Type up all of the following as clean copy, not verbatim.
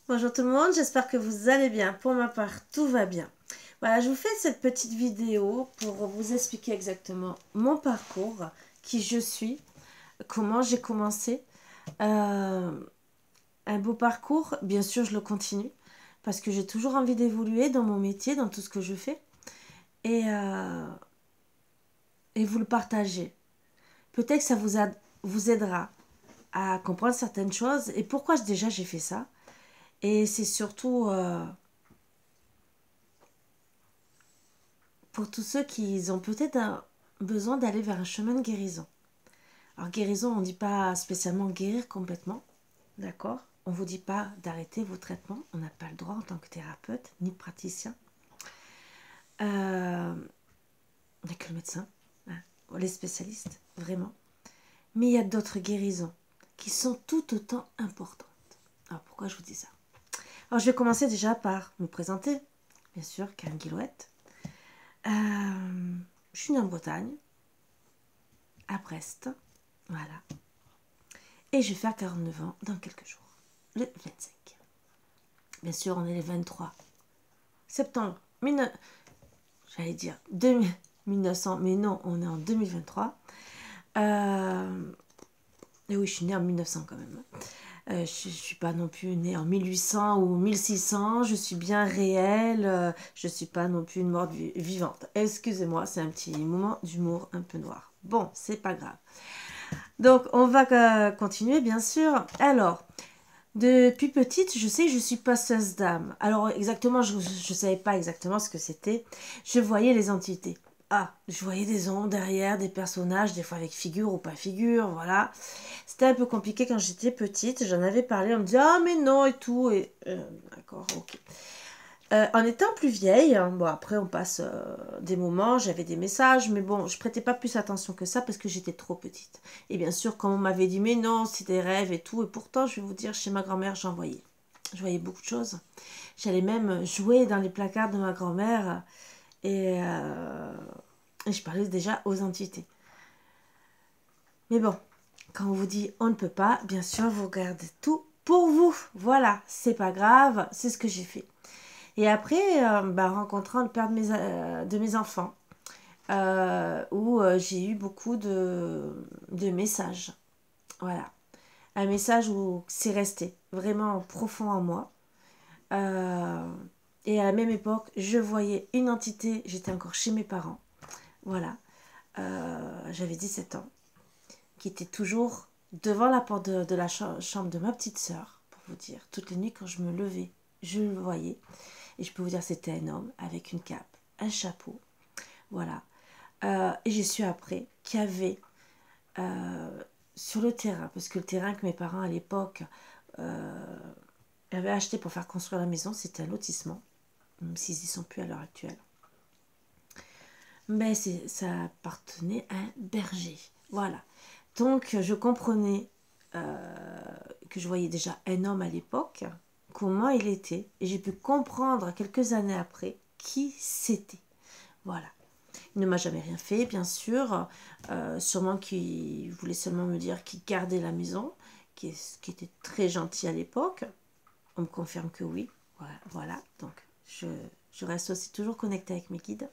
Bonjour tout le monde, j'espère que vous allez bien. Pour ma part, tout va bien. Voilà, je vous fais cette petite vidéo pour vous expliquer exactement mon parcours, qui je suis, comment j'ai commencé. Euh, un beau parcours, bien sûr, je le continue parce que j'ai toujours envie d'évoluer dans mon métier, dans tout ce que je fais et vous le partagez. Peut-être que ça vous aidera à comprendre certaines choses et pourquoi déjà j'ai fait ça. Et c'est surtout pour tous ceux qui ont peut-être besoin d'aller vers un chemin de guérison. Alors guérison, on ne dit pas spécialement guérir complètement, d'accord? On ne vous dit pas d'arrêter vos traitements, on n'a pas le droit en tant que thérapeute ni praticien. Il n'y a que le médecin, hein, les spécialistes, vraiment. Mais il y a d'autres guérisons qui sont tout autant importantes. Alors pourquoi je vous dis ça? Alors je vais commencer déjà par me présenter, bien sûr, Karen Guillouette. Je suis née en Bretagne, à Brest, voilà. Et je vais faire 49 ans dans quelques jours, le 25. Bien sûr, on est le 23 septembre, j'allais dire 1900, mais non, on est en 2023. Et oui, je suis née en 1900 quand même. Je ne suis pas non plus née en 1800 ou 1600, je suis bien réelle, je ne suis pas non plus une morte vivante. Excusez-moi, c'est un petit moment d'humour un peu noir. Bon, c'est pas grave. Donc, on va continuer, bien sûr. Alors, depuis petite, je sais que je suis passeuse d'âme. Alors, exactement, je ne savais pas exactement ce que c'était. Je voyais les entités. Ah, je voyais des ombres derrière, des personnages, des fois avec figure ou pas figure, voilà. C'était un peu compliqué quand j'étais petite. J'en avais parlé, on me disait, ah, mais non, et tout. Et, d'accord, ok. En étant plus vieille, hein, bon après on passe des moments, j'avais des messages, mais bon, je prêtais pas plus attention que ça parce que j'étais trop petite. Et bien sûr, quand on m'avait dit, mais non, c'est des rêves et tout, et pourtant, je vais vous dire, chez ma grand-mère, j'en voyais. Je voyais beaucoup de choses. J'allais même jouer dans les placards de ma grand-mère et je parlais déjà aux entités. Mais bon, quand on vous dit on ne peut pas, bien sûr, vous regardez tout pour vous. Voilà, c'est pas grave, c'est ce que j'ai fait. Et après, rencontrant le père de mes enfants, où j'ai eu beaucoup de messages. Voilà. Un message où c'est resté vraiment profond en moi. Euh, et à la même époque, je voyais une entité, j'étais encore chez mes parents. Voilà. J'avais 17 ans, qui était toujours devant la porte de la chambre de ma petite sœur, pour vous dire. Toutes les nuits, quand je me levais, je le voyais. Et je peux vous dire, c'était un homme avec une cape, un chapeau. Voilà. Et j'ai su après qu'il y avait sur le terrain, parce que le terrain que mes parents à l'époque avaient acheté pour faire construire la maison, c'était un lotissement, même s'ils n'y sont plus à l'heure actuelle. Mais ça appartenait à un berger. Voilà. Donc je comprenais que je voyais déjà un homme à l'époque, comment il était, et j'ai pu comprendre quelques années après qui c'était. Voilà. Il ne m'a jamais rien fait, bien sûr. Sûrement qu'il voulait seulement me dire qu'il gardait la maison, qui était très gentil à l'époque. On me confirme que oui. Voilà. Donc, je reste aussi toujours connectée avec mes guides.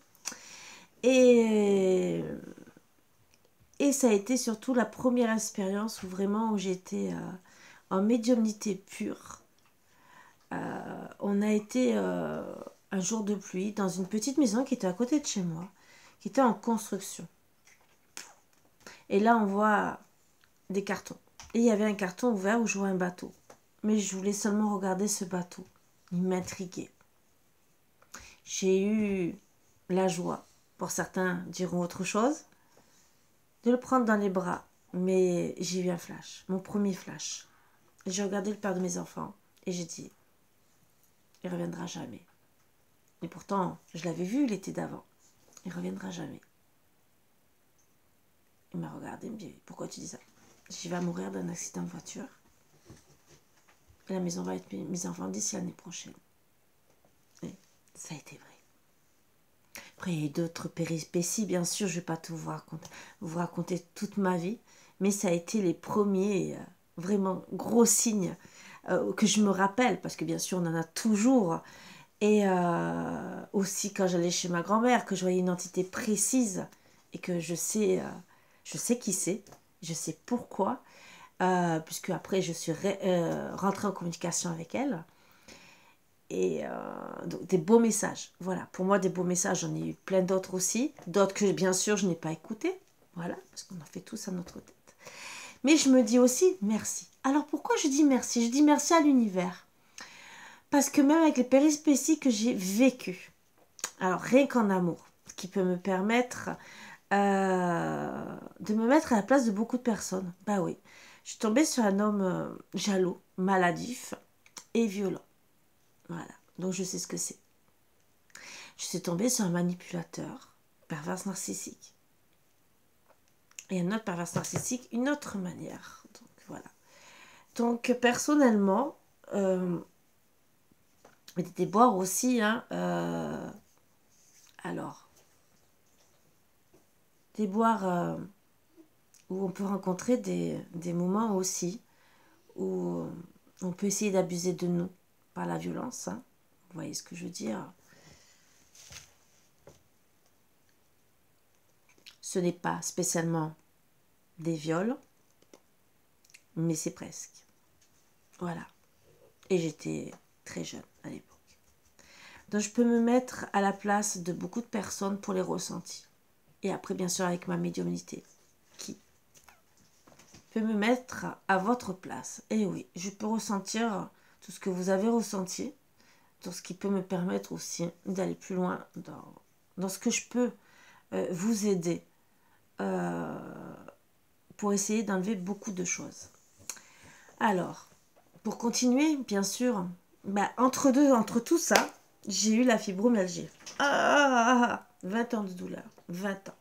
Et, et ça a été surtout la première expérience où vraiment où j'étais en médiumnité pure. On a été un jour de pluie dans une petite maison qui était à côté de chez moi, qui était en construction. Et là, on voit des cartons. Et il y avait un carton ouvert où je vois un bateau. Mais je voulais seulement regarder ce bateau. Il m'intriguait. J'ai eu la joie, pour certains diront autre chose, de le prendre dans les bras. Mais j'ai eu un flash, mon premier flash. J'ai regardé le père de mes enfants et j'ai dit, il ne reviendra jamais. Et pourtant, je l'avais vu l'été d'avant. Il ne reviendra jamais. Il m'a regardé, il me dit, pourquoi tu dis ça? Je vais mourir d'un accident de voiture. Et la maison va être mise en vente d'ici l'année prochaine. Et ça a été vrai. Après, il y a eu d'autres péripéties, bien sûr, je ne vais pas tout vous raconter toute ma vie, mais ça a été les premiers vraiment gros signes que je me rappelle, parce que bien sûr on en a toujours, et aussi quand j'allais chez ma grand-mère, que je voyais une entité précise, et que je sais qui c'est, je sais pourquoi, puisque après je suis rentrée en communication avec elle. Et donc, des beaux messages. Voilà, pour moi, des beaux messages, j'en ai eu plein d'autres aussi. D'autres que, bien sûr, je n'ai pas écoutés. Voilà, parce qu'on en fait tous à notre tête. Mais je me dis aussi merci. Alors, pourquoi je dis merci? Je dis merci à l'univers. Parce que même avec les péripéties que j'ai vécues, alors rien qu'en amour, qui peut me permettre de me mettre à la place de beaucoup de personnes. Bah oui, je suis tombée sur un homme jaloux, maladif et violent. Voilà, donc je sais ce que c'est. Je suis tombée sur un manipulateur, perverse narcissique. Et un autre perverse narcissique, une autre manière. Donc voilà. Donc personnellement, des déboires aussi, hein, alors, déboires où on peut rencontrer des moments aussi où on peut essayer d'abuser de nous par la violence. Hein. Vous voyez ce que je veux dire? Ce n'est pas spécialement des viols, mais c'est presque. Voilà. Et j'étais très jeune à l'époque. Donc je peux me mettre à la place de beaucoup de personnes pour les ressentir. Et après, bien sûr, avec ma médiumnité, qui peut me mettre à votre place. Et oui, je peux ressentir tout ce que vous avez ressenti, tout ce qui peut me permettre aussi d'aller plus loin dans ce que je peux vous aider pour essayer d'enlever beaucoup de choses. Alors, pour continuer, bien sûr, entre tout ça, j'ai eu la fibromyalgie. 20 ans de douleur. 20 ans.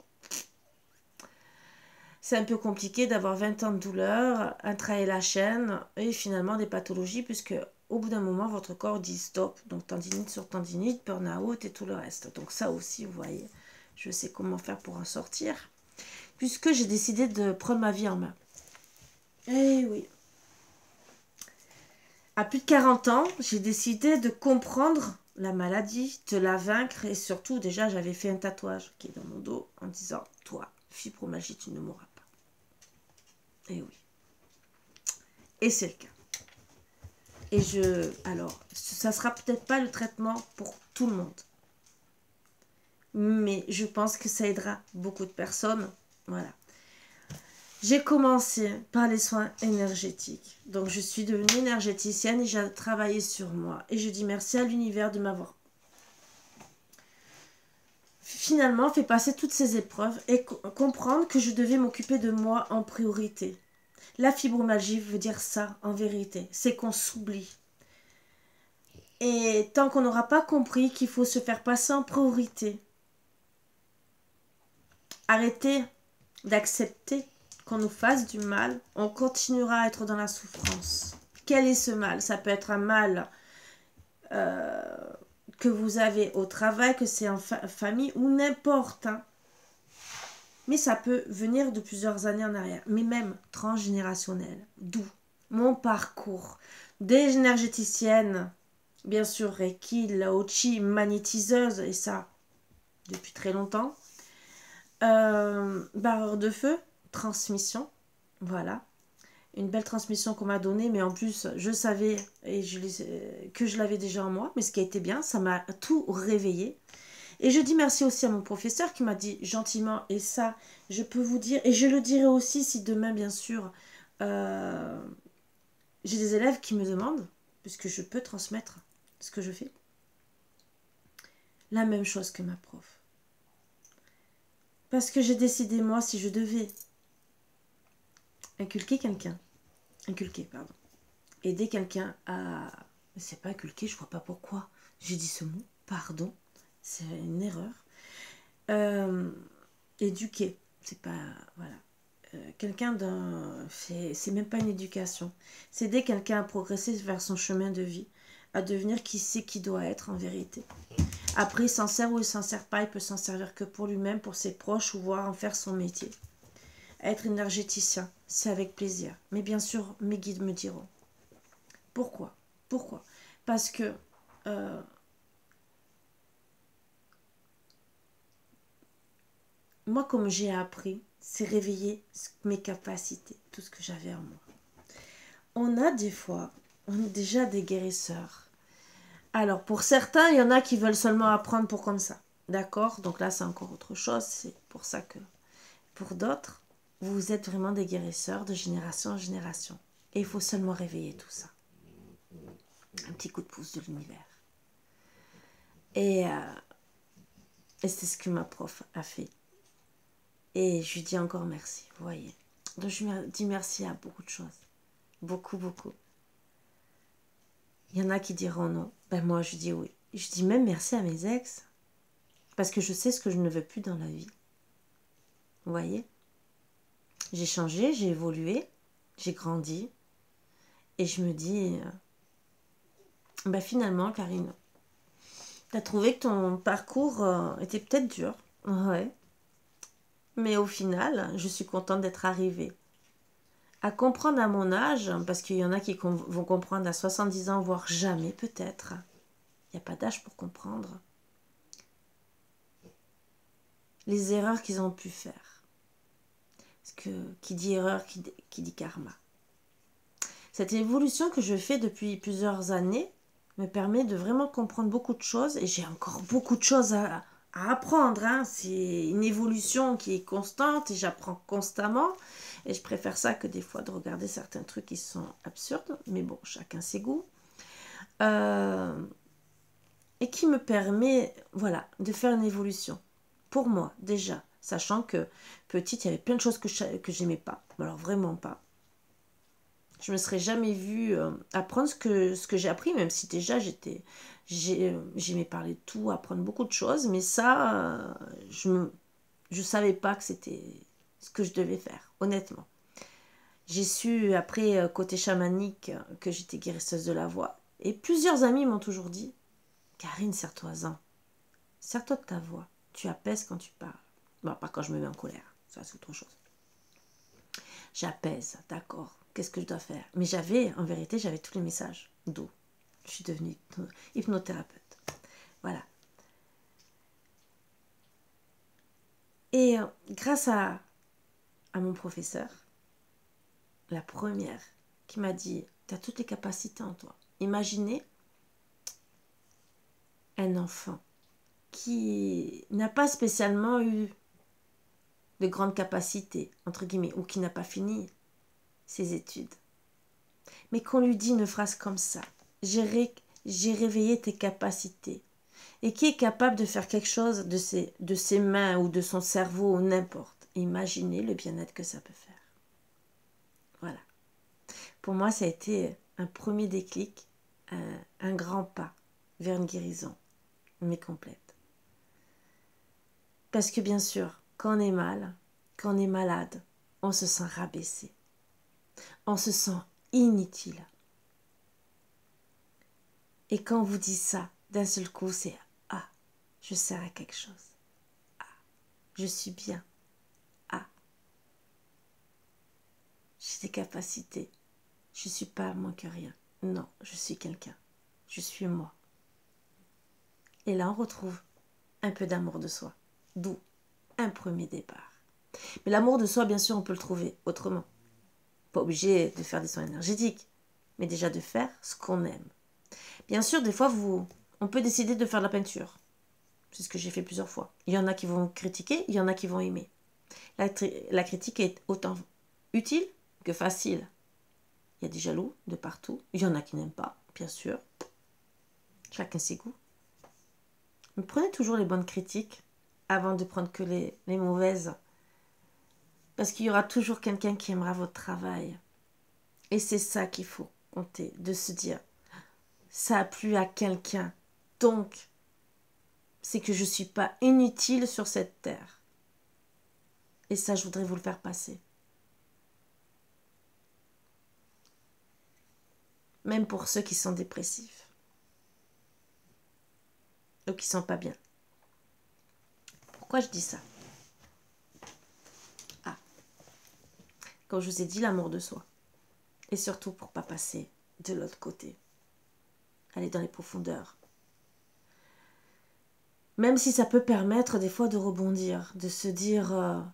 C'est un peu compliqué d'avoir 20 ans de douleur, un travail la chaîne et finalement des pathologies puisque au bout d'un moment, votre corps dit stop. Donc tendinite sur tendinite, burn-out et tout le reste. Donc ça aussi, vous voyez, je sais comment faire pour en sortir. Puisque j'ai décidé de prendre ma vie en main. Eh oui. À plus de 40 ans, j'ai décidé de comprendre la maladie, de la vaincre et surtout, déjà, j'avais fait un tatouage qui est dans mon dos en disant, toi, fibromyalgie, tu ne mourras pas. Et oui. Et c'est le cas. Et alors, ça sera peut-être pas le traitement pour tout le monde. Mais je pense que ça aidera beaucoup de personnes. Voilà. J'ai commencé par les soins énergétiques. Donc, je suis devenue énergéticienne et j'ai travaillé sur moi. Et je dis merci à l'univers de m'avoir finalement fait passer toutes ces épreuves et comprendre que je devais m'occuper de moi en priorité. La fibromyalgie veut dire ça en vérité. C'est qu'on s'oublie. Et tant qu'on n'aura pas compris qu'il faut se faire passer en priorité, arrêter d'accepter qu'on nous fasse du mal, on continuera à être dans la souffrance. Quel est ce mal? Ça peut être un mal que vous avez au travail, que c'est en famille ou n'importe. Hein. Mais ça peut venir de plusieurs années en arrière, mais même transgénérationnel. D'où mon parcours des énergéticiennes, bien sûr Reiki, Lao Chi, magnétiseuse, et ça depuis très longtemps. Barreur de feu, transmission, voilà. Une belle transmission qu'on m'a donnée, mais en plus, je savais que je l'avais déjà en moi, mais ce qui a été bien, ça m'a tout réveillé. Et je dis merci aussi à mon professeur qui m'a dit gentiment, et ça, je peux vous dire, et je le dirai aussi si demain, bien sûr, j'ai des élèves qui me demandent, puisque je peux transmettre ce que je fais, la même chose que ma prof. Parce que j'ai décidé, moi, si je devais aider quelqu'un à... C'est pas inculquer, je vois pas pourquoi j'ai dit ce mot, pardon, c'est une erreur. Éduquer, c'est pas... Voilà. Quelqu'un d'un... C'est même pas une éducation. C'est aider quelqu'un à progresser vers son chemin de vie, à devenir qui c'est qui doit être en vérité. Après, il s'en sert ou il s'en sert pas, il peut s'en servir que pour lui-même, pour ses proches, ou voir en faire son métier. Être énergéticien, c'est avec plaisir. Mais bien sûr, mes guides me diront. Pourquoi? Pourquoi? Parce que moi, comme j'ai appris, c'est réveiller mes capacités, tout ce que j'avais en moi. On a des fois, on est déjà des guérisseurs. Alors, pour certains, il y en a qui veulent seulement apprendre pour comme ça. D'accord? Donc là, c'est encore autre chose. C'est pour ça que, pour d'autres, vous êtes vraiment des guérisseurs de génération en génération. Et il faut seulement réveiller tout ça. Un petit coup de pouce de l'univers. Et c'est ce que ma prof a fait. Et je lui dis encore merci, vous voyez. Donc je lui dis merci à beaucoup de choses. Beaucoup, beaucoup. Il y en a qui diront non. Ben moi, je dis oui. Je dis même merci à mes ex. Parce que je sais ce que je ne veux plus dans la vie. Vous voyez? J'ai changé, j'ai évolué, j'ai grandi. Et je me dis, ben finalement, Karine, t'as trouvé que ton parcours était peut-être dur. Ouais. Mais au final, je suis contente d'être arrivée à comprendre à mon âge, parce qu'il y en a qui vont comprendre à 70 ans, voire jamais peut-être. Il n'y a pas d'âge pour comprendre les erreurs qu'ils ont pu faire. Parce que qui dit erreur, qui dit karma. Cette évolution que je fais depuis plusieurs années me permet de vraiment comprendre beaucoup de choses, et j'ai encore beaucoup de choses à apprendre. Hein. C'est une évolution qui est constante et j'apprends constamment. Et je préfère ça que des fois de regarder certains trucs qui sont absurdes. Mais bon, chacun ses goûts. Et qui me permet, voilà, de faire une évolution. Pour moi, déjà. Sachant que petite, il y avait plein de choses que j'aimais pas. Alors vraiment pas. Je me serais jamais vue apprendre ce que j'ai appris, même si déjà j'aimais parler de tout, apprendre beaucoup de choses. Mais ça, je savais pas que c'était ce que je devais faire, honnêtement. J'ai su après, côté chamanique, que j'étais guérisseuse de la voix. Et plusieurs amis m'ont toujours dit, Karine, serre-toi-en. Serre-toi de ta voix. Tu apaises quand tu parles. Bon, pas quand je me mets en colère. Ça, c'est autre chose. J'apaise, d'accord. Qu'est-ce que je dois faire? Mais en vérité, j'avais tous les messages. D'où je suis devenue hypnothérapeute. Voilà. Et grâce à mon professeur, la première, qui m'a dit, tu as toutes les capacités en toi. Imaginez un enfant qui n'a pas spécialement eu de grandes capacités, entre guillemets, ou qui n'a pas fini ses études. Mais qu'on lui dit une phrase comme ça, j'ai réveillé tes capacités, et qui est capable de faire quelque chose de ses mains ou de son cerveau ou n'importe. Imaginez le bien-être que ça peut faire. Voilà. Pour moi, ça a été un premier déclic, un grand pas vers une guérison, mais complète. Parce que bien sûr, quand on est mal, quand on est malade, on se sent rabaissé. On se sent inutile. Et quand on vous dit ça, d'un seul coup, c'est « Ah, je sers à quelque chose. Ah, je suis bien. Ah, j'ai des capacités. Je ne suis pas moins que rien. Non, je suis quelqu'un. Je suis moi. » Et là, on retrouve un peu d'amour de soi. D'où un premier départ. Mais l'amour de soi, bien sûr, on peut le trouver autrement. Pas obligé de faire des soins énergétiques, mais déjà de faire ce qu'on aime. Bien sûr, des fois, on peut décider de faire de la peinture. C'est ce que j'ai fait plusieurs fois. Il y en a qui vont critiquer, il y en a qui vont aimer. La critique est autant utile que facile. Il y a des jaloux de partout. Il y en a qui n'aiment pas, bien sûr. Chacun ses goûts. Mais prenez toujours les bonnes critiques avant de prendre que les mauvaises. Parce qu'il y aura toujours quelqu'un qui aimera votre travail. Et c'est ça qu'il faut compter, de se dire, ça a plu à quelqu'un. Donc, c'est que je ne suis pas inutile sur cette terre. Et ça, je voudrais vous le faire passer. Même pour ceux qui sont dépressifs. Ou qui ne sont pas bien. Pourquoi je dis ça? Ah, comme je vous ai dit, l'amour de soi. Et surtout pour ne pas passer de l'autre côté. Aller dans les profondeurs. Même si ça peut permettre des fois de rebondir, de se dire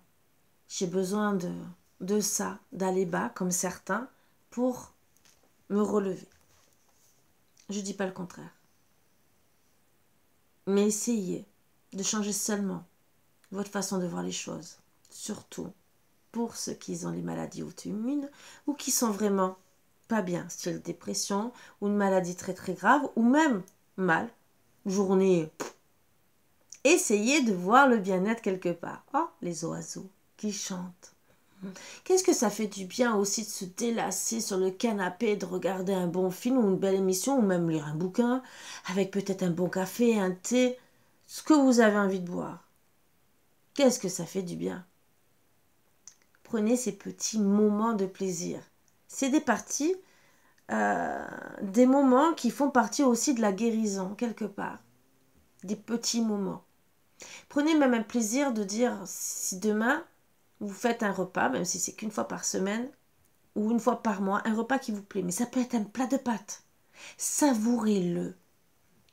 j'ai besoin de ça, d'aller bas comme certains pour me relever. Je ne dis pas le contraire. Mais essayez de changer seulement votre façon de voir les choses. Surtout pour ceux qui ont les maladies auto-immunes ou qui sont vraiment pas bien, style dépression ou une maladie très très grave ou même mal, journée. Essayez de voir le bien-être quelque part. Oh, les oiseaux qui chantent. Qu'est-ce que ça fait du bien aussi de se délasser sur le canapé, de regarder un bon film ou une belle émission ou même lire un bouquin avec peut-être un bon café, un thé, ce que vous avez envie de boire. Qu'est-ce que ça fait du bien. Prenez ces petits moments de plaisir. C'est des moments qui font partie aussi de la guérison quelque part. Des petits moments. Prenez même un plaisir de dire si demain vous faites un repas, même si c'est qu'une fois par semaine ou une fois par mois, un repas qui vous plaît, mais ça peut être un plat de pâtes. Savourez-le.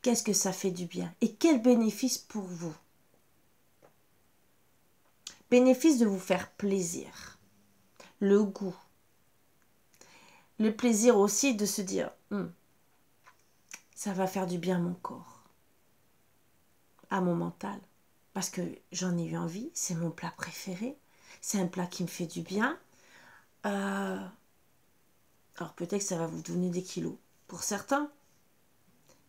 Qu'est-ce que ça fait du bien et quel bénéfice pour vous. Bénéfice de vous faire plaisir. Le goût. Le plaisir aussi de se dire ça va faire du bien à mon corps, à mon mental. Parce que j'en ai eu envie, c'est mon plat préféré. C'est un plat qui me fait du bien. Alors peut-être que ça va vous donner des kilos pour certains.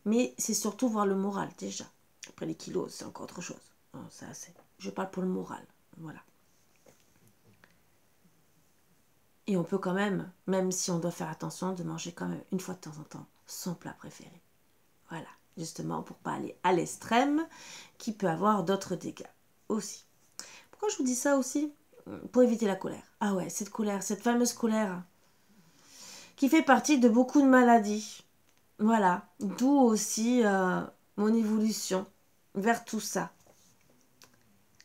Mais c'est surtout voir le moral déjà. Après les kilos, c'est encore autre chose. Non, ça, je parle pour le moral. Voilà. Et on peut quand même si on doit faire attention, de manger quand même une fois de temps en temps son plat préféré. Voilà. Justement pour ne pas aller à l'extrême qui peut avoir d'autres dégâts aussi. Pourquoi je vous dis ça aussi? Pour éviter la colère. Ah ouais, cette colère, cette fameuse colère qui fait partie de beaucoup de maladies. Voilà, d'où aussi mon évolution vers tout ça.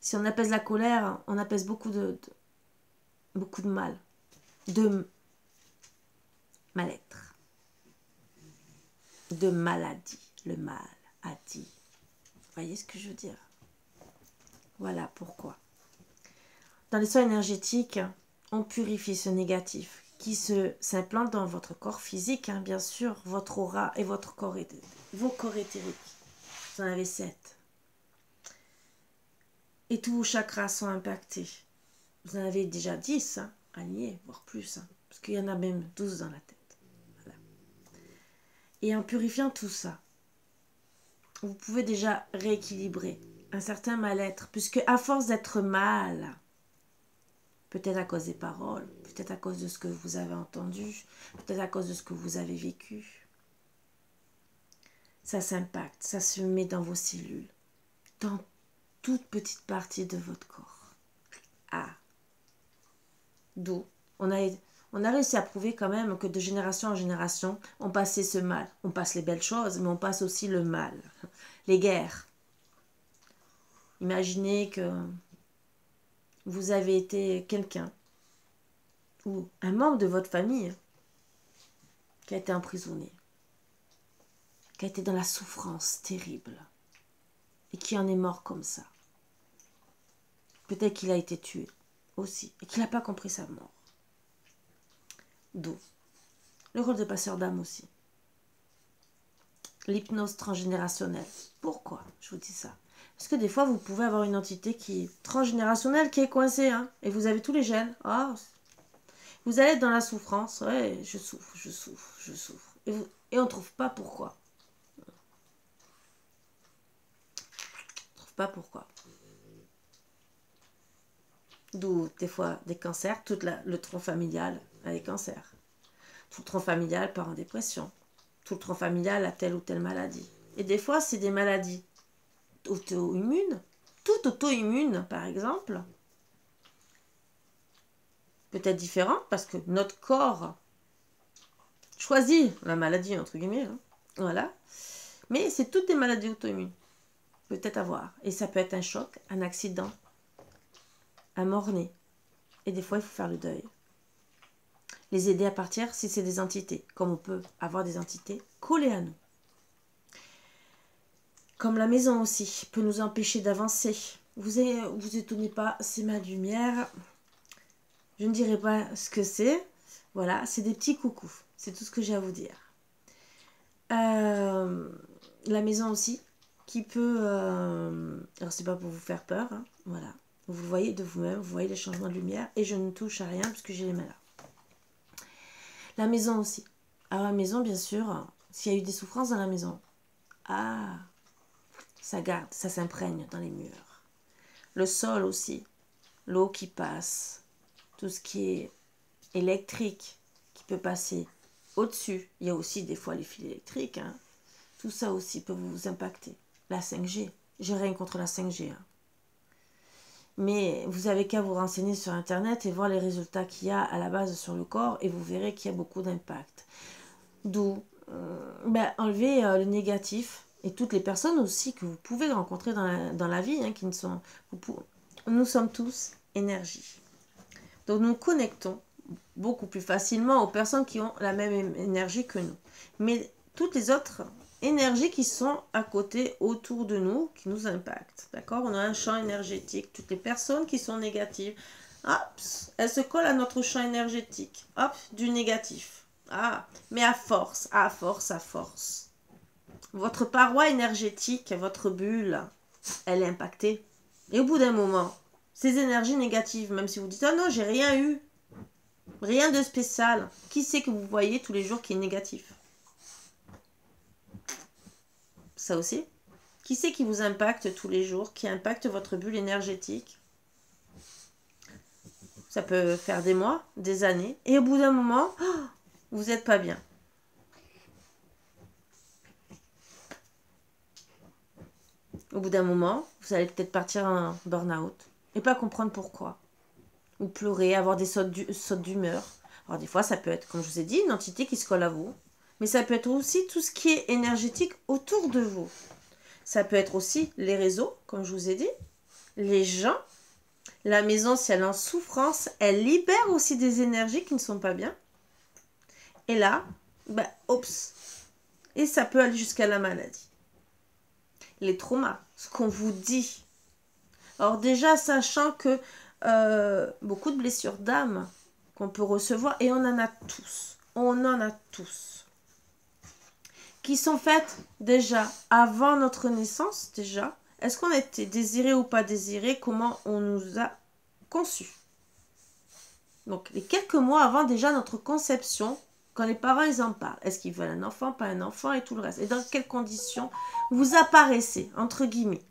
Si on apaise la colère, on apaise beaucoup de mal, de mal-être, de maladie. Le mal a dit. Vous voyez ce que je veux dire? Voilà pourquoi. Dans les soins énergétiques, on purifie ce négatif qui s'implante dans votre corps physique, hein, bien sûr, votre aura et votre corps, vos corps éthériques. Vous en avez 7. Et tous vos chakras sont impactés. Vous en avez déjà 10, hein, alignés, voire plus, hein, parce qu'il y en a même 12 dans la tête. Voilà. Et en purifiant tout ça, vous pouvez déjà rééquilibrer un certain mal-être, puisque à force d'être mal, peut-être à cause des paroles, peut-être à cause de ce que vous avez entendu, peut-être à cause de ce que vous avez vécu, ça s'impacte, ça se met dans vos cellules, dans toute petite partie de votre corps. Ah, d'où on a réussi à prouver quand même que de génération en génération, on passait ce mal. On passe les belles choses, mais on passe aussi le mal. Les guerres. Imaginez que vous avez été quelqu'un ou un membre de votre famille qui a été emprisonné, qui a été dans la souffrance terrible et qui en est mort comme ça. Peut-être qu'il a été tué aussi et qu'il n'a pas compris sa mort. D'où le rôle de passeur d'âme aussi. L'hypnose transgénérationnelle. Pourquoi je vous dis ça? Parce que des fois, vous pouvez avoir une entité qui est transgénérationnelle, qui est coincée, hein, et vous avez tous les gènes. Oh, vous allez être dans la souffrance. Ouais, je souffre, je souffre, je souffre. Et on ne trouve pas pourquoi. On ne trouve pas pourquoi. D'où des fois des cancers, tout le tronc familial a des cancers. Tout le tronc familial part en dépression. Tout le tronc familial a telle ou telle maladie. Et des fois, c'est des maladies auto-immunes. Toute auto-immune, par exemple, peut-être différente parce que notre corps choisit la maladie, entre guillemets. Hein. Voilà. Mais c'est toutes des maladies auto-immunes. Peut-être avoir. Et ça peut être un choc, un accident, un mort-né. Et des fois, il faut faire le deuil. les aider à partir si c'est des entités, comme on peut avoir des entités collées à nous. Comme la maison aussi, peut nous empêcher d'avancer. Vous étonnez pas, c'est ma lumière. Je ne dirai pas ce que c'est. Voilà, c'est des petits coucous. C'est tout ce que j'ai à vous dire. La maison aussi, qui peut... alors, c'est pas pour vous faire peur, hein, voilà. Vous le voyez de vous-même, vous voyez les changements de lumière. Et je ne touche à rien puisque j'ai les mains là. La maison aussi. Alors, la maison, bien sûr, s'il y a eu des souffrances dans la maison, ça garde, ça s'imprègne dans les murs. Le sol aussi, l'eau qui passe, tout ce qui est électrique qui peut passer au-dessus. Il y a aussi des fois les fils électriques. Hein. Tout ça aussi peut vous impacter. La 5G, j'ai rien contre la 5G. Hein. Mais vous avez qu'à vous renseigner sur Internet et voir les résultats qu'il y a à la base sur le corps et vous verrez qu'il y a beaucoup d'impact. D'où enlever le négatif et toutes les personnes aussi que vous pouvez rencontrer dans la vie, hein, qui ne sont... Nous sommes tous énergie. Donc nous connectons beaucoup plus facilement aux personnes qui ont la même énergie que nous. Mais toutes les autres énergies qui sont à côté, autour de nous, qui nous impactent. D'accord? On a un champ énergétique. Toutes les personnes qui sont négatives, hop, elles se collent à notre champ énergétique. Hop, du négatif. Mais à force, à force, à force. Votre paroi énergétique, votre bulle, elle est impactée. Et au bout d'un moment, ces énergies négatives, même si vous dites « Ah non, j'ai rien eu », rien de spécial. Qui c'est que vous voyez tous les jours qui est négatif? Ça aussi. Qui c'est qui vous impacte tous les jours, qui impacte votre bulle énergétique? Ça peut faire des mois, des années. Et au bout d'un moment, vous n'êtes pas bien. Au bout d'un moment, vous allez peut-être partir en burn-out et pas comprendre pourquoi. Ou pleurer, avoir des sautes d'humeur. Alors des fois, ça peut être, comme je vous ai dit, une entité qui se colle à vous. Mais ça peut être aussi tout ce qui est énergétique autour de vous. Ça peut être aussi les réseaux, comme je vous ai dit, les gens. La maison, si elle est en souffrance, elle libère aussi des énergies qui ne sont pas bien. Et là, oups. Et ça peut aller jusqu'à la maladie. Les traumas, ce qu'on vous dit. Alors déjà, sachant que beaucoup de blessures d'âme qu'on peut recevoir, et on en a tous. On en a tous. Qui sont faites déjà avant notre naissance, déjà. Est-ce qu'on a été désiré ou pas désiré? Comment on nous a conçus? Donc, les quelques mois avant déjà notre conception, quand les parents ils en parlent, est-ce qu'ils veulent un enfant, pas un enfant et tout le reste? Et dans quelles conditions vous apparaissez, entre guillemets?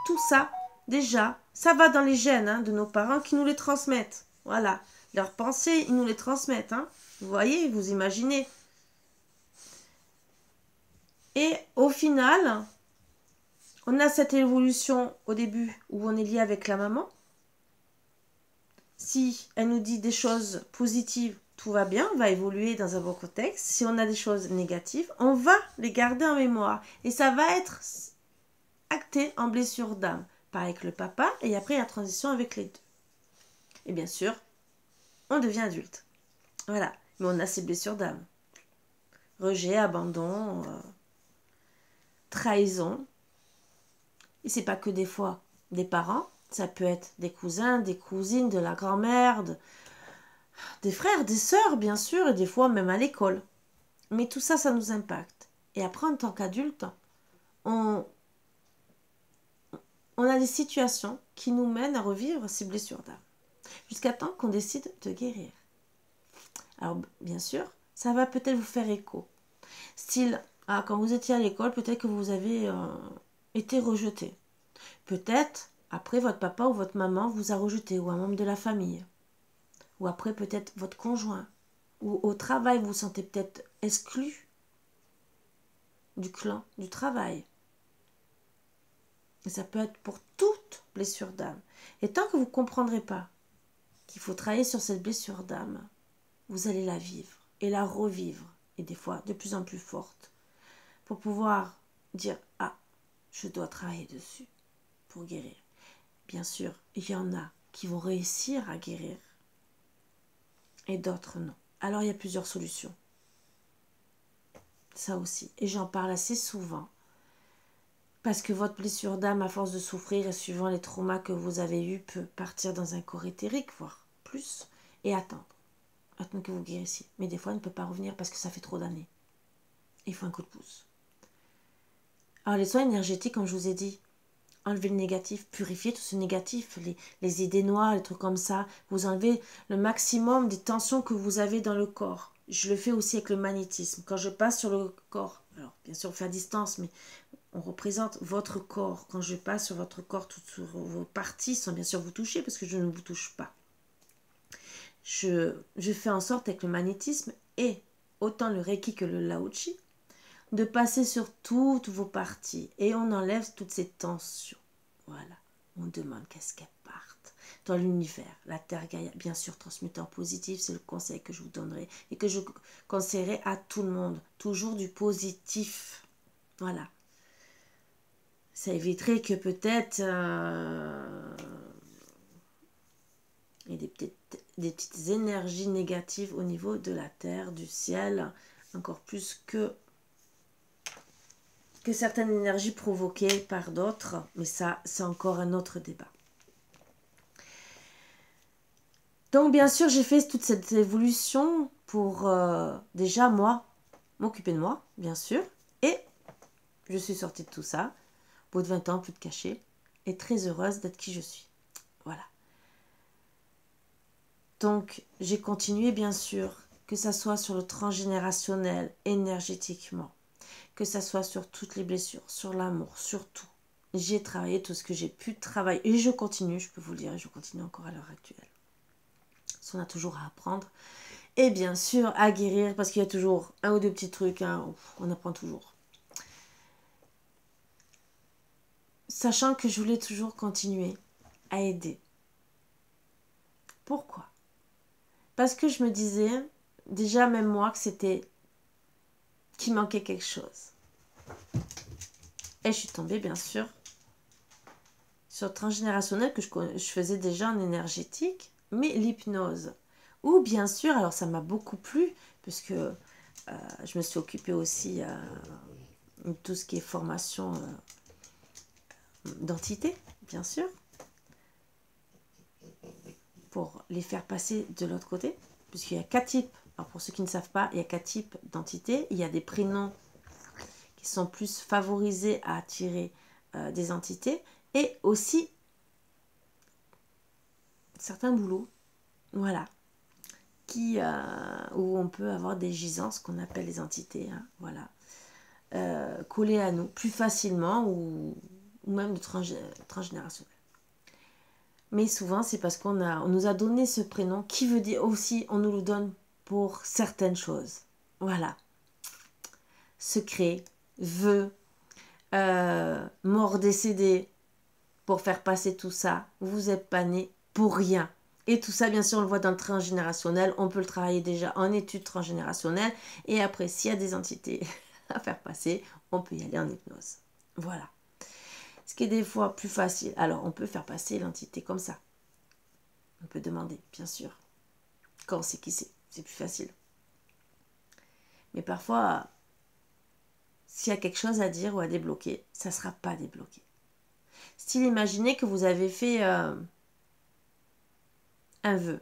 Tout ça, déjà, ça va dans les gènes hein, de nos parents qui nous les transmettent. Voilà, leurs pensées, ils nous les transmettent. Hein. Vous voyez, vous imaginez. Et au final, on a cette évolution au début où on est lié avec la maman. Si elle nous dit des choses positives, tout va bien, on va évoluer dans un bon contexte. Si on a des choses négatives, on va les garder en mémoire. Et ça va être acté en blessure d'âme. Pareil avec le papa, et après la transition avec les deux. Et bien sûr, on devient adulte. Voilà. Mais on a ces blessures d'âme. Rejet, abandon, trahison. Et c'est pas que des fois des parents, ça peut être des cousins, des cousines, de la grand-mère, des frères, des sœurs, bien sûr, et des fois même à l'école. Mais tout ça, ça nous impacte. Et après, en tant qu'adulte, on a des situations qui nous mènent à revivre ces blessures d'âme. Jusqu'à temps qu'on décide de guérir. Alors, bien sûr, ça va peut-être vous faire écho. Style, quand vous étiez à l'école, peut-être que vous avez été rejeté. Peut-être, après, votre papa ou votre maman vous a rejeté, ou un membre de la famille. Ou après, peut-être, votre conjoint. Ou au travail, vous vous sentez peut-être exclu du clan, du travail. Et ça peut être pour toute blessure d'âme. Et tant que vous ne comprendrez pas qu'il faut travailler sur cette blessure d'âme, vous allez la vivre et la revivre, et des fois de plus en plus forte, pour pouvoir dire « Ah, je dois travailler dessus pour guérir ». Bien sûr, il y en a qui vont réussir à guérir et d'autres non. alors il y a plusieurs solutions. Ça aussi. Et j'en parle assez souvent. Parce que votre blessure d'âme, à force de souffrir et suivant les traumas que vous avez eus, peut partir dans un corps éthérique, voire plus, et attendre. Attendre que vous guérissiez. Mais des fois, elle ne peut pas revenir parce que ça fait trop d'années. Il faut un coup de pouce. Alors les soins énergétiques, comme je vous ai dit, enlevez le négatif, purifiez tout ce négatif, les idées noires, les trucs comme ça. Vous enlevez le maximum des tensions que vous avez dans le corps. Je le fais aussi avec le magnétisme. Quand je passe sur le corps, alors bien sûr on fait à distance, mais on représente votre corps. Quand je passe sur votre corps, toutes vos parties sans bien sûr vous toucher, parce que je ne vous touche pas. Je fais en sorte avec le magnétisme et autant le Reiki que le Lao-Chi, de passer sur toutes vos parties et on enlève toutes ces tensions. Voilà, on demande qu'est-ce qu'elles partent dans l'univers. La Terre Gaïa, bien sûr, transmuter en positif, c'est le conseil que je vous donnerai et que je conseillerais à tout le monde. Toujours du positif. Voilà. Ça éviterait que peut-être il y ait des petites énergies négatives au niveau de la Terre, du ciel, encore plus que certaines énergies provoquées par d'autres, mais ça, c'est encore un autre débat. Donc, bien sûr, j'ai fait toute cette évolution pour, déjà, moi, m'occuper de moi, bien sûr, et je suis sortie de tout ça, au bout de 20 ans, plus de cachet, et très heureuse d'être qui je suis. Voilà. Donc, j'ai continué, bien sûr, que ça soit sur le transgénérationnel, énergétiquement, que ça soit sur toutes les blessures, sur l'amour, sur tout. J'ai travaillé tout ce que j'ai pu travailler. Et je continue, je peux vous le dire, je continue encore à l'heure actuelle. Parce qu'on a toujours à apprendre. Et bien sûr, à guérir, parce qu'il y a toujours un ou deux petits trucs, hein, on apprend toujours. Sachant que je voulais toujours continuer à aider. Pourquoi? Parce que je me disais, déjà même moi, que c'était qu'il manquait quelque chose. Et je suis tombée, bien sûr, sur le transgénérationnel que je faisais déjà en énergétique, mais l'hypnose. Ou bien sûr, alors ça m'a beaucoup plu, puisque je me suis occupée aussi de tout ce qui est formation d'entité, bien sûr, pour les faire passer de l'autre côté, puisqu'il y a 4 types. Alors pour ceux qui ne savent pas, il y a 4 types d'entités. Il y a des prénoms qui sont plus favorisés à attirer des entités, et aussi certains boulots, voilà, où on peut avoir des gisances qu'on appelle les entités, hein, voilà, collées à nous plus facilement ou même de transgénérationnel. Mais souvent c'est parce on nous a donné ce prénom qui veut dire aussi on nous le donne pour certaines choses. Voilà. Secret, vœux, mort décédée, pour faire passer tout ça. Vous n'êtes pas né pour rien. Et tout ça, bien sûr, on le voit dans le transgénérationnel. On peut le travailler déjà en études transgénérationnelles. Et après, s'il y a des entités à faire passer, on peut y aller en hypnose. Voilà. Ce qui est des fois plus facile. Alors, on peut faire passer l'entité comme ça. On peut demander, bien sûr. Quand on sait qui c'est, c'est plus facile. Mais parfois, s'il y a quelque chose à dire ou à débloquer, ça ne sera pas débloqué. Style, imaginez que vous avez fait un vœu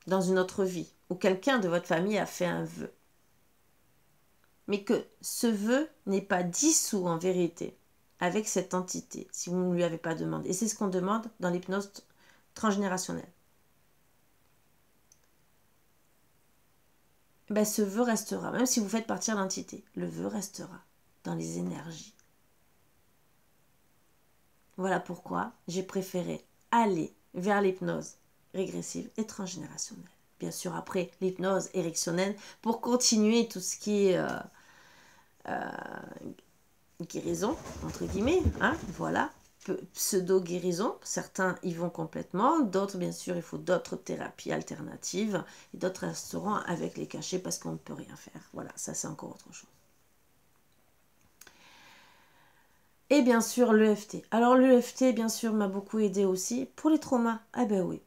dans une autre vie, ou quelqu'un de votre famille a fait un vœu, mais que ce vœu n'est pas dissous en vérité avec cette entité, si vous ne lui avez pas demandé. Et c'est ce qu'on demande dans l'hypnose transgénérationnelle. Ben, ce vœu restera, même si vous faites partir l'entité, le vœu restera dans les énergies. Voilà pourquoi j'ai préféré aller vers l'hypnose régressive et transgénérationnelle. Bien sûr, après l'hypnose érectionnelle, pour continuer tout ce qui est guérison, entre guillemets, hein, voilà, pseudo-guérison. Certains y vont complètement, d'autres, bien sûr, il faut d'autres thérapies alternatives, et d'autres resteront avec les cachets parce qu'on ne peut rien faire. Voilà, ça c'est encore autre chose. Et bien sûr, l'EFT. Alors l'EFT, bien sûr, m'a beaucoup aidé aussi pour les traumas. Ah ben oui.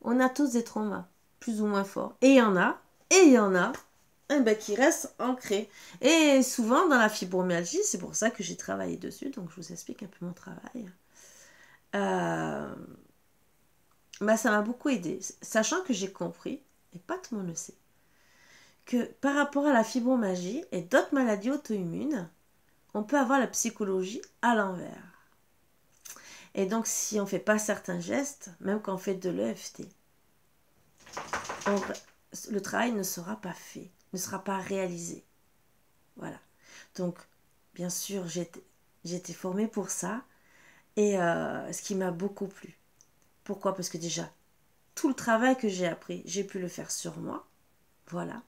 On a tous des traumas. plus ou moins fort. Et il y en a eh ben, qui restent ancrés. Et souvent dans la fibromyalgie, c'est pour ça que j'ai travaillé dessus, donc je vous explique un peu mon travail. Bah, ça m'a beaucoup aidé, sachant que j'ai compris, et pas tout le monde le sait, que par rapport à la fibromyalgie et d'autres maladies auto-immunes, on peut avoir la psychologie à l'envers. Et donc, si on ne fait pas certains gestes, même quand on fait de l'EFT, le travail ne sera pas fait, ne sera pas réalisé. Voilà. Donc, bien sûr, j'ai été formée pour ça, et ce qui m'a beaucoup plu. Pourquoi? Parce que déjà, tout le travail que j'ai appris, j'ai pu le faire sur moi. Voilà.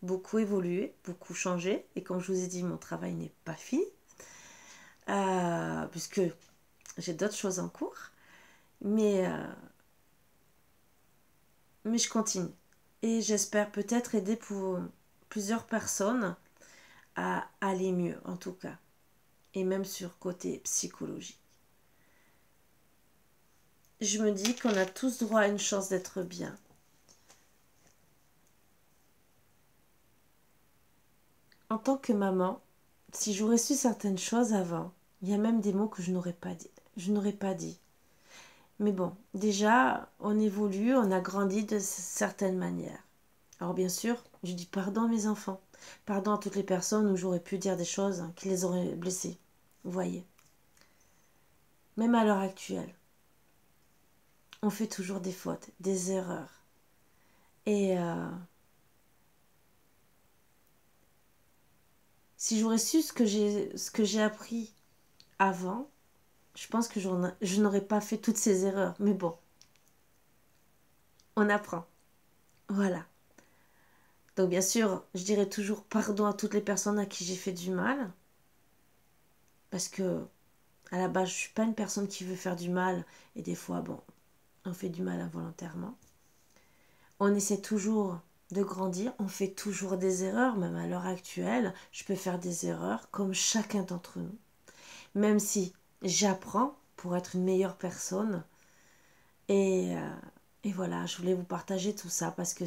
Beaucoup évolué, beaucoup changé. Et comme je vous ai dit, mon travail n'est pas fini. Puisque j'ai d'autres choses en cours. Mais je continue. Et j'espère peut-être aider pour plusieurs personnes à aller mieux, en tout cas. Et même sur côté psychologique. Je me dis qu'on a tous droit à une chance d'être bien. En tant que maman, si j'aurais su certaines choses avant, il y a même des mots que je n'aurais pas dit. Mais bon, déjà, on évolue, on a grandi de certaines manières. Alors bien sûr, je dis pardon à mes enfants. Pardon à toutes les personnes où j'aurais pu dire des choses qui les auraient blessés. Vous voyez. Même à l'heure actuelle, on fait toujours des fautes, des erreurs. Et si j'aurais su ce que j'ai appris avant, je pense que je n'aurais pas fait toutes ces erreurs. Mais bon, on apprend. Voilà. Donc bien sûr, je dirais toujours pardon à toutes les personnes à qui j'ai fait du mal. Parce que à la base, je ne suis pas une personne qui veut faire du mal. Et des fois, bon, on fait du mal involontairement. On essaie toujours de grandir. On fait toujours des erreurs. Même à l'heure actuelle, je peux faire des erreurs comme chacun d'entre nous. Même si j'apprends pour être une meilleure personne. Et voilà, je voulais vous partager tout ça parce que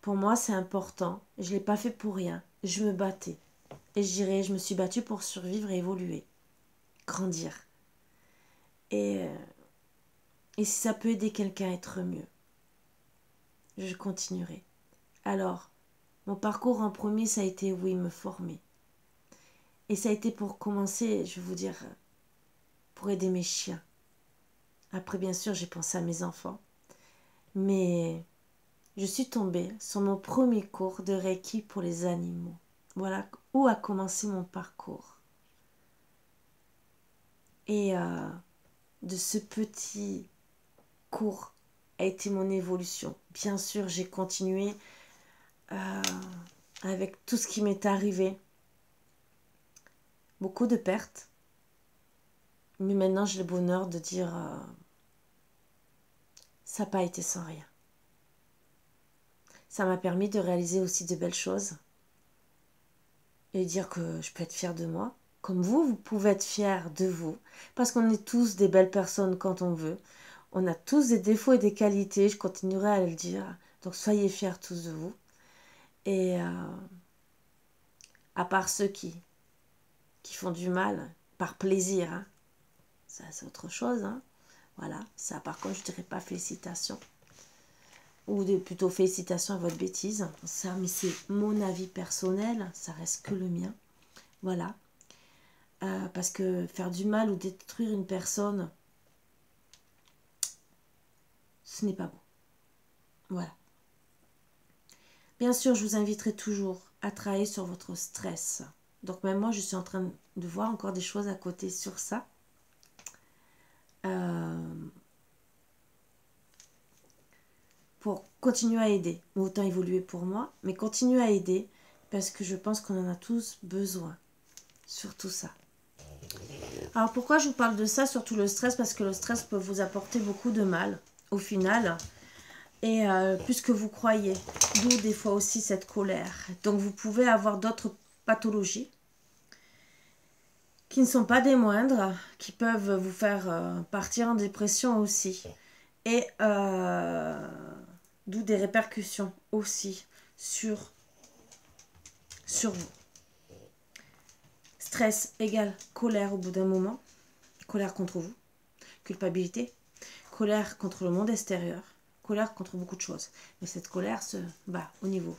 pour moi, c'est important. Je ne l'ai pas fait pour rien. Je me battais. Et je dirais, je me suis battue pour survivre et évoluer. Grandir. Et si ça peut aider quelqu'un à être mieux, je continuerai. Alors, mon parcours en premier, ça a été, oui, me former. Et ça a été pour commencer, je vais vous dire, pour aider mes chiens. Après, bien sûr, j'ai pensé à mes enfants. Mais je suis tombée sur mon premier cours de Reiki pour les animaux. Voilà où a commencé mon parcours. Et de ce petit cours a été mon évolution. Bien sûr, j'ai continué avec tout ce qui m'est arrivé. Beaucoup de pertes. Mais maintenant, j'ai le bonheur de dire ça n'a pas été sans rien. Ça m'a permis de réaliser aussi de belles choses. Et dire que je peux être fière de moi. Comme vous pouvez être fiers de vous. Parce qu'on est tous des belles personnes quand on veut. On a tous des défauts et des qualités. Je continuerai à le dire. Donc soyez fiers tous de vous. Et à part ceux qui font du mal par plaisir. Hein. Ça, c'est autre chose. Hein. Voilà. Ça, par contre, je ne dirais pas félicitations. Ou plutôt félicitations à votre bêtise. Ça, mais c'est mon avis personnel. Ça reste que le mien. Voilà. Parce que faire du mal ou détruire une personne, ce n'est pas bon. Voilà. Bien sûr, je vous inviterai toujours à travailler sur votre stress. Donc même moi, je suis en train de voir encore des choses à côté sur ça. Pour continuer à aider. Autant évoluer pour moi, mais continuer à aider parce que je pense qu'on en a tous besoin. Surtout ça. Alors pourquoi je vous parle de ça, surtout le stress? Parce que le stress peut vous apporter beaucoup de mal au final. Et plus que vous croyez. D'où des fois aussi cette colère. Donc vous pouvez avoir d'autres pathologies qui ne sont pas des moindres, qui peuvent vous faire partir en dépression aussi. Et D'où des répercussions aussi sur vous. Stress égale colère au bout d'un moment. Colère contre vous. Culpabilité. Colère contre le monde extérieur. Colère contre beaucoup de choses. Mais cette colère se bat au niveau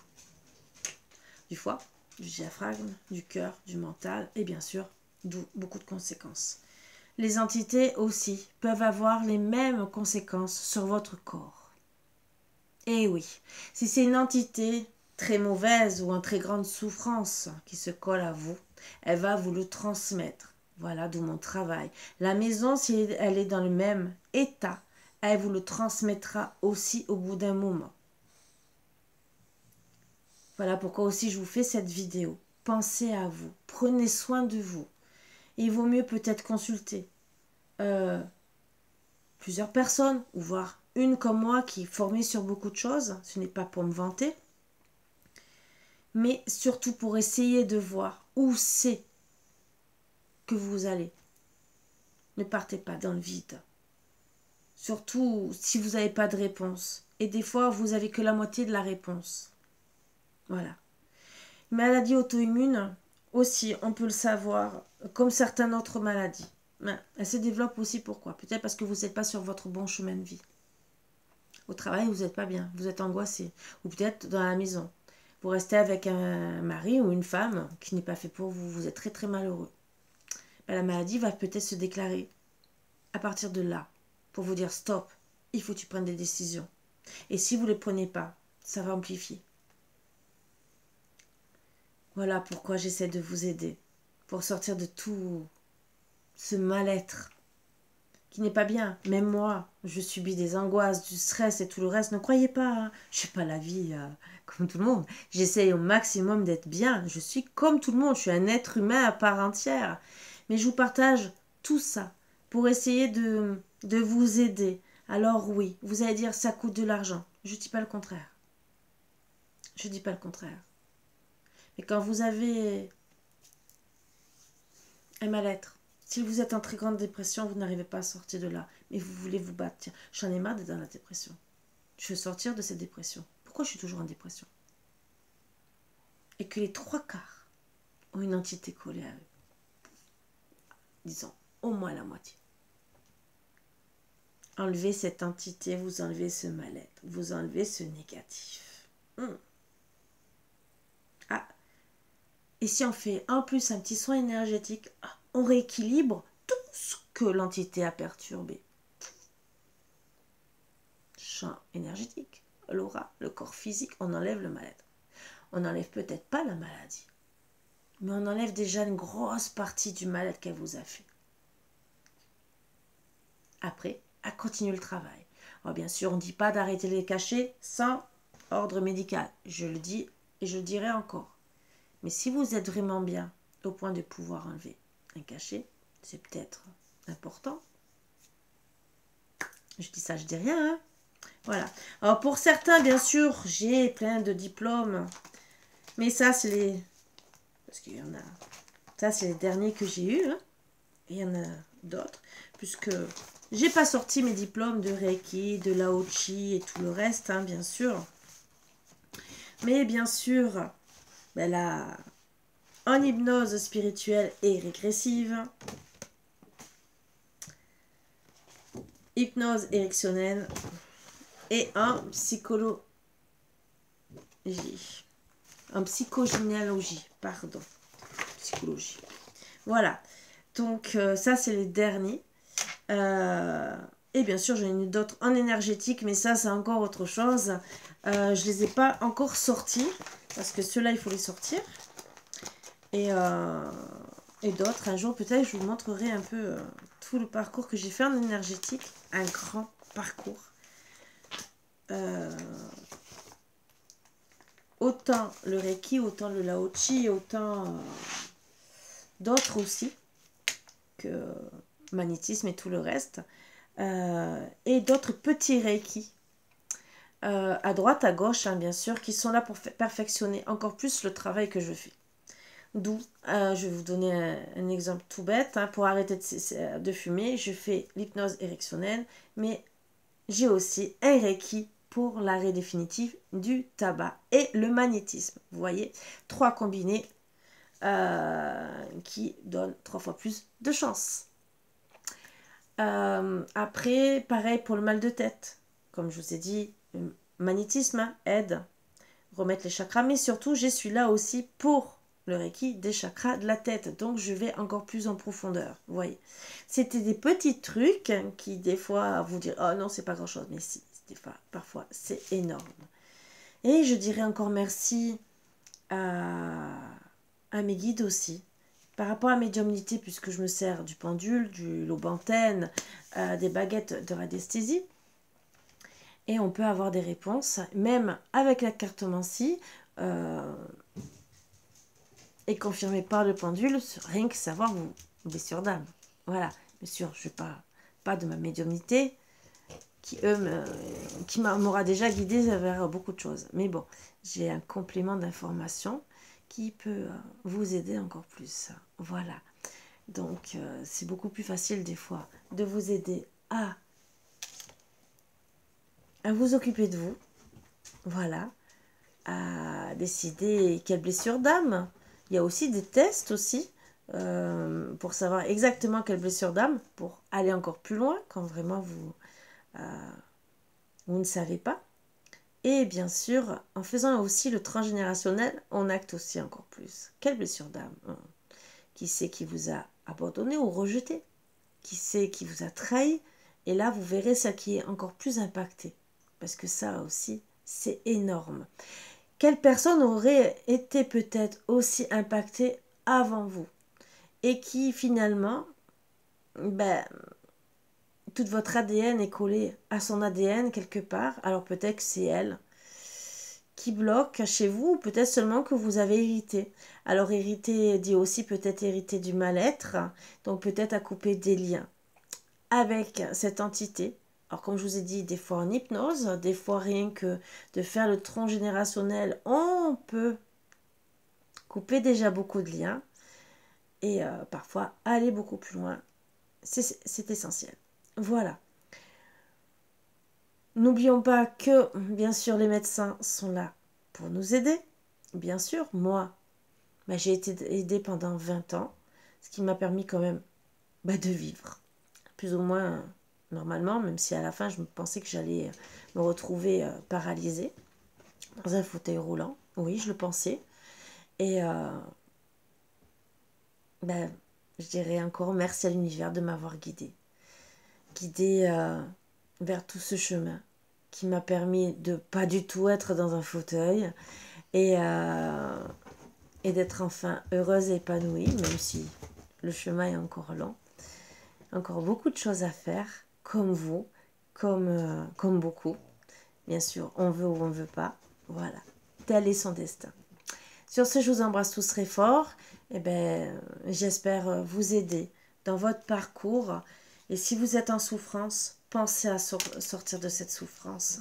du foie, du diaphragme, du cœur, du mental et bien sûr, d'où beaucoup de conséquences. Les entités aussi peuvent avoir les mêmes conséquences sur votre corps. Et oui, si c'est une entité très mauvaise ou en très grande souffrance qui se colle à vous, elle va vous le transmettre. Voilà d'où mon travail. La maison, si elle est dans le même état, elle vous le transmettra aussi au bout d'un moment. Voilà pourquoi aussi je vous fais cette vidéo. Pensez à vous, prenez soin de vous. Il vaut mieux peut-être consulter plusieurs personnes, ou voir une comme moi qui est formée sur beaucoup de choses. Ce n'est pas pour me vanter, mais surtout pour essayer de voir où c'est que vous allez. Ne partez pas dans le vide. Surtout si vous n'avez pas de réponse. Et des fois, vous n'avez que la moitié de la réponse. Voilà. Maladie auto-immune, aussi, on peut le savoir, comme certaines autres maladies. Elle se développe aussi pourquoi? Peut-être parce que vous n'êtes pas sur votre bon chemin de vie. Au travail, vous n'êtes pas bien, vous êtes angoissé. Ou peut-être dans la maison. Vous restez avec un mari ou une femme qui n'est pas fait pour vous. Vous êtes très très malheureux. La maladie va peut-être se déclarer à partir de là. Pour vous dire stop, il faut que tu prennes des décisions. Et si vous ne les prenez pas, ça va amplifier. Voilà pourquoi j'essaie de vous aider. Pour sortir de tout ce mal-être qui n'est pas bien. Même moi, je subis des angoisses, du stress et tout le reste. Ne croyez pas, hein, je n'ai pas la vie comme tout le monde. J'essaye au maximum d'être bien. Je suis comme tout le monde. Je suis un être humain à part entière. Mais je vous partage tout ça pour essayer de vous aider. Alors oui, vous allez dire ça coûte de l'argent. Je ne dis pas le contraire. Je ne dis pas le contraire. Mais quand vous avez un mal-être, si vous êtes en très grande dépression, vous n'arrivez pas à sortir de là. Mais vous voulez vous battre. Tiens, j'en ai marre d'être dans la dépression. Je veux sortir de cette dépression. Pourquoi je suis toujours en dépression? Et que les 3/4 ont une entité collée à eux. Disons, au moins la moitié. Enlevez cette entité, vous enlevez ce mal-être, vous enlevez ce négatif. Ah, et si on fait en plus un petit soin énergétique, on rééquilibre tout ce que l'entité a perturbé. Champ énergétique, l'aura, le corps physique, on enlève le mal-être. On n'enlève peut-être pas la maladie, mais on enlève déjà une grosse partie du mal-être qu'elle vous a fait. Après, à continuer le travail. Alors bien sûr, on ne dit pas d'arrêter les cachets sans ordre médical. Je le dis et je le dirai encore. Mais si vous êtes vraiment bien au point de pouvoir enlever un cachet, c'est peut-être important. Je dis ça, je dis rien. Hein. Voilà. Alors pour certains, bien sûr, j'ai plein de diplômes. Mais ça, c'est les... Parce qu'il y en a... Ça, c'est les derniers que j'ai eus. Hein. Et il y en a d'autres. Puisque j'ai pas sorti mes diplômes de Reiki, de Lao Chi et tout le reste, hein, bien sûr. Mais bien sûr, ben là, en hypnose spirituelle et régressive, hypnose érectionnelle et en psychologie. En psychogénéalogie, pardon. Psychologie. Voilà. Donc, ça, c'est les derniers. Et bien sûr, j'en ai d'autres en énergétique, mais ça, c'est encore autre chose. Je ne les ai pas encore sortis, parce que ceux-là, il faut les sortir. Et d'autres, un jour, peut-être, je vous montrerai un peu tout le parcours que j'ai fait en énergétique. Un grand parcours. Autant le Reiki, autant le Lao Chi, autant d'autres aussi, que magnétisme et tout le reste. Et d'autres petits Reiki. À droite, à gauche, hein, bien sûr, qui sont là pour perfectionner encore plus le travail que je fais. D'où, je vais vous donner un exemple tout bête. Hein, pour arrêter de fumer, je fais l'hypnose érectionnelle, mais j'ai aussi un Reiki pour l'arrêt définitif du tabac et le magnétisme. Vous voyez, 3 combinés qui donnent 3 fois plus de chance. Après, pareil pour le mal de tête. Comme je vous ai dit, le magnétisme aide remettre les chakras, mais surtout, je suis là aussi pour le Reiki des chakras de la tête. Donc, je vais encore plus en profondeur. Vous voyez, c'était des petits trucs qui, des fois, vous dire oh non, c'est pas grand-chose. Mais si, parfois, c'est énorme. Et je dirais encore merci à mes guides aussi. Par rapport à médiumnité, puisque je me sers du pendule, du lobantène, des baguettes de radiesthésie, et on peut avoir des réponses, même avec la cartomancie, et confirmé par le pendule, rien que savoir vos blessures d'âme. Voilà, bien sûr, je ne parle pas de ma médiumnité, qui m'aura déjà guidé vers beaucoup de choses. Mais bon, j'ai un complément d'information qui peut vous aider encore plus. Voilà. Donc, c'est beaucoup plus facile des fois de vous aider à vous occuper de vous. Voilà. À décider quelle blessure d'âme. Il y a aussi des tests aussi pour savoir exactement quelle blessure d'âme, pour aller encore plus loin quand vraiment vous ne savez pas. Et bien sûr, en faisant aussi le transgénérationnel, on acte aussi encore plus. Quelle blessure d'âme? Qui c'est qui vous a abandonné ou rejeté? Qui c'est qui vous a trahi? Et là, vous verrez ça qui est encore plus impacté. Parce que ça aussi, c'est énorme. Quelle personne aurait été peut-être aussi impactée avant vous? Et qui finalement, toute votre ADN est collé à son ADN quelque part. Alors peut-être que c'est elle qui bloque chez vous, ou peut-être seulement que vous avez hérité. Alors hérité dit aussi peut-être hérité du mal-être, donc peut-être à couper des liens avec cette entité. Alors comme je vous ai dit, des fois en hypnose, des fois rien que de faire le transgénérationnel, on peut couper déjà beaucoup de liens et parfois aller beaucoup plus loin. C'est essentiel. Voilà. N'oublions pas que, bien sûr, les médecins sont là pour nous aider. Bien sûr, moi, j'ai été aidée pendant 20 ans, ce qui m'a permis quand même de vivre. Plus ou moins normalement, même si à la fin, je pensais que j'allais me retrouver paralysée dans un fauteuil roulant. Oui, je le pensais. Et je dirais encore merci à l'univers de m'avoir guidée. Guidée vers tout ce chemin qui m'a permis de pas du tout être dans un fauteuil et d'être enfin heureuse et épanouie, même si le chemin est encore long. Encore beaucoup de choses à faire, comme vous, comme beaucoup. Bien sûr, on veut ou on ne veut pas. Voilà, tel est son destin. Sur ce, je vous embrasse tous très fort. J'espère vous aider dans votre parcours. Et si vous êtes en souffrance, pensez à sortir de cette souffrance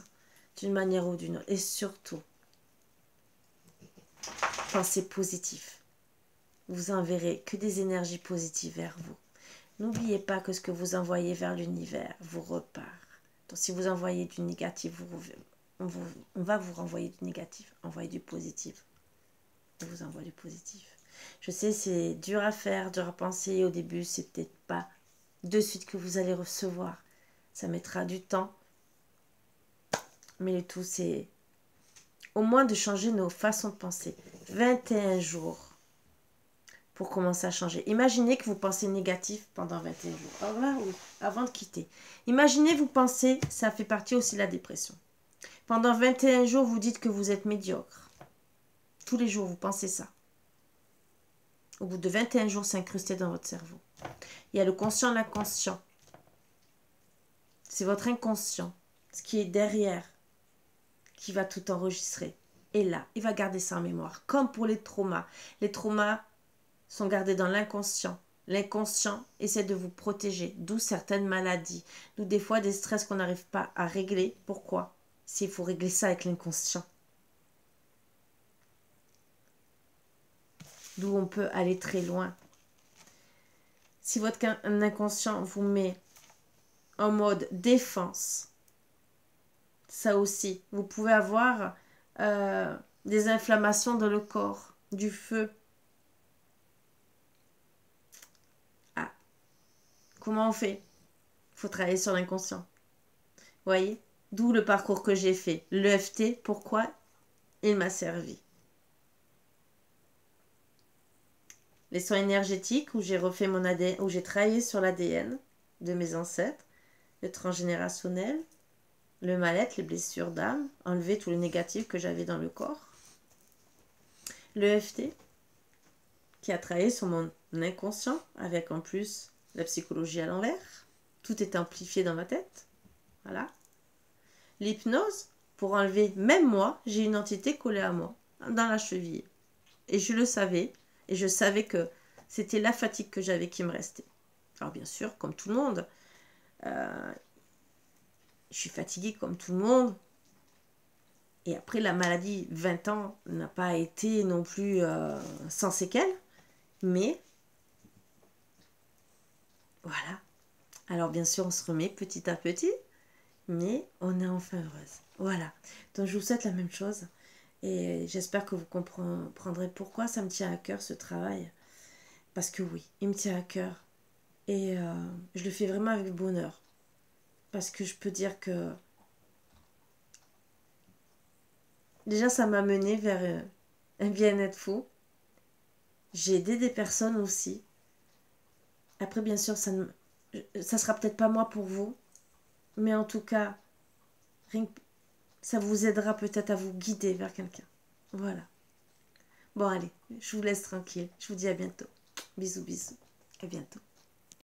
d'une manière ou d'une autre. Et surtout, pensez positif. Vous enverrez que des énergies positives vers vous. N'oubliez pas que ce que vous envoyez vers l'univers vous repart. Donc si vous envoyez du négatif, on va vous renvoyer du négatif. Envoyez du positif. On vous envoie du positif. Je sais, c'est dur à faire, dur à penser. Au début, c'est peut-être pas de suite que vous allez recevoir. Ça mettra du temps. Mais le tout, c'est au moins de changer nos façons de penser. 21 jours pour commencer à changer. Imaginez que vous pensez négatif pendant 21 jours. Avant de quitter. Imaginez, vous pensez, ça fait partie aussi de la dépression. Pendant 21 jours, vous dites que vous êtes médiocre. Tous les jours, vous pensez ça. Au bout de 21 jours, c'est incrusté dans votre cerveau. Il y a le conscient et l'inconscient. C'est votre inconscient, ce qui est derrière, qui va tout enregistrer. Et là, il va garder ça en mémoire. Comme pour les traumas. Les traumas sont gardés dans l'inconscient. L'inconscient essaie de vous protéger, d'où certaines maladies, d'où des fois des stress qu'on n'arrive pas à régler. Pourquoi? S'il faut régler ça avec l'inconscient. D'où on peut aller très loin. Si votre inconscient vous met en mode défense, Ça aussi. Vous pouvez avoir des inflammations dans le corps, du feu. Ah, comment on fait? Il faut travailler sur l'inconscient. Vous voyez? D'où le parcours que j'ai fait. L'EFT, pourquoi il m'a servi? Les soins énergétiques où j'ai refait mon ADN, où j'ai travaillé sur l'ADN de mes ancêtres, le transgénérationnel, le mal-être, les blessures d'âme, enlever tout le négatif que j'avais dans le corps. L'EFT, qui a travaillé sur mon inconscient, avec en plus la psychologie à l'envers. Tout est amplifié dans ma tête. Voilà. L'hypnose, pour enlever, même moi, j'ai une entité collée à moi, dans la cheville. Et je le savais, et je savais que c'était la fatigue que j'avais qui me restait. Alors bien sûr, comme tout le monde, je suis fatiguée comme tout le monde. Et après, la maladie, 20 ans, n'a pas été non plus sans séquelles. Mais, voilà. Alors bien sûr, on se remet petit à petit, mais on est enfin heureuse. Voilà. Donc je vous souhaite la même chose. Et j'espère que vous comprendrez pourquoi ça me tient à cœur ce travail. Parce que oui, il me tient à cœur. Et je le fais vraiment avec bonheur. Parce que je peux dire que déjà ça m'a mené vers un bien-être fou. J'ai aidé des personnes aussi. Après bien sûr ça sera peut-être pas moi pour vous. Mais en tout cas, ça vous aidera peut-être à vous guider vers quelqu'un. Voilà. Bon allez, je vous laisse tranquille. Je vous dis à bientôt. Bisous bisous. À bientôt.